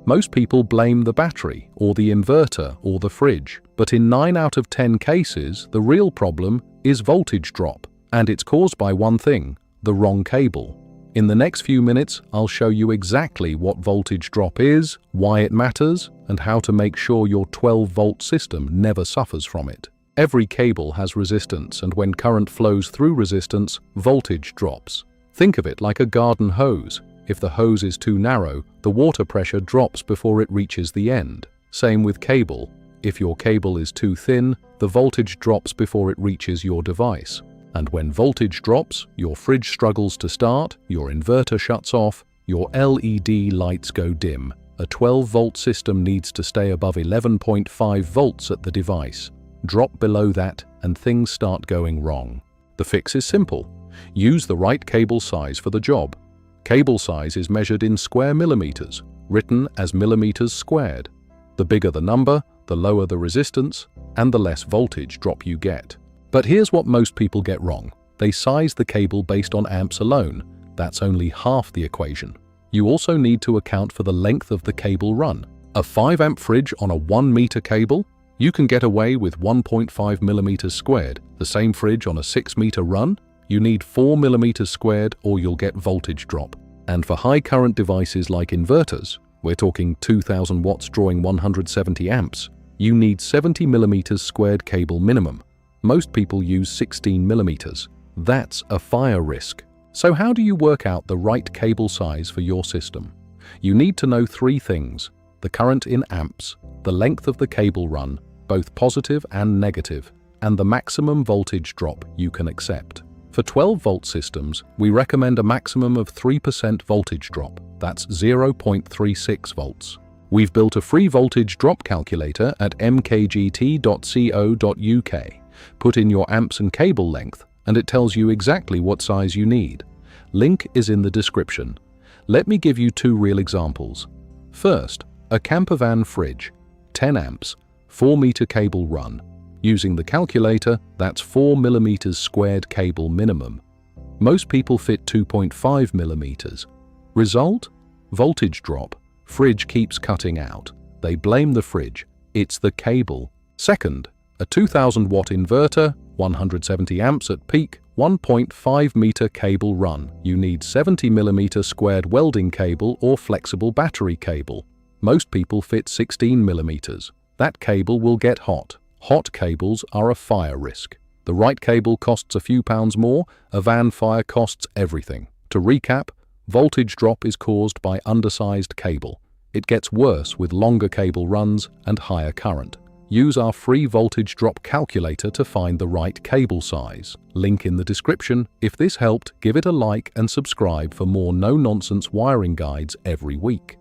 Most people blame the battery, or the inverter, or the fridge, but in 9 out of 10 cases, the real problem is voltage drop, and it's caused by one thing: the wrong cable. In the next few minutes, I'll show you exactly what voltage drop is, why it matters, and how to make sure your 12-volt system never suffers from it. Every cable has resistance, and when current flows through resistance, voltage drops. Think of it like a garden hose. If the hose is too narrow, the water pressure drops before it reaches the end. Same with cable. If your cable is too thin, the voltage drops before it reaches your device. And when voltage drops, your fridge struggles to start, your inverter shuts off, your LED lights go dim. A 12-volt system needs to stay above 11.5 volts at the device. Drop below that and things start going wrong. The fix is simple. Use the right cable size for the job. Cable size is measured in square millimeters, written as millimeters squared. The bigger the number, the lower the resistance, and the less voltage drop you get. But here's what most people get wrong. They size the cable based on amps alone. That's only half the equation. You also need to account for the length of the cable run. A 5-amp fridge on a 1-meter cable? You can get away with 1.5 millimeters squared. The same fridge on a 6-meter run? You need 4 millimeters squared or you'll get voltage drop. And for high current devices like inverters, we're talking 2000 watts drawing 170 amps, you need 70 millimeters squared cable minimum. Most people use 16 millimeters. That's a fire risk. So how do you work out the right cable size for your system? You need to know 3 things: the current in amps, the length of the cable run, both positive and negative, and the maximum voltage drop you can accept. For 12-volt systems, we recommend a maximum of 3% voltage drop. That's 0.36 volts. We've built a free voltage drop calculator at mkgt.co.uk. Put in your amps and cable length, and it tells you exactly what size you need. Link is in the description. Let me give you 2 real examples. First, a campervan fridge, 10 amps, 4-meter cable run. Using the calculator, that's 4 millimeters squared cable minimum. Most people fit 2.5 millimeters. Result? Voltage drop. Fridge keeps cutting out. They blame the fridge. It's the cable. Second, a 2000-watt inverter, 170 amps at peak, 1.5-meter cable run. You need 70 millimeter squared welding cable or flexible battery cable. Most people fit 16 millimeters. That cable will get hot. Hot cables are a fire risk. The right cable costs a few pounds more, a van fire costs everything. To recap, voltage drop is caused by undersized cable. It gets worse with longer cable runs and higher current. Use our free voltage drop calculator to find the right cable size. Link in the description. If this helped, give it a like and subscribe for more no-nonsense wiring guides every week.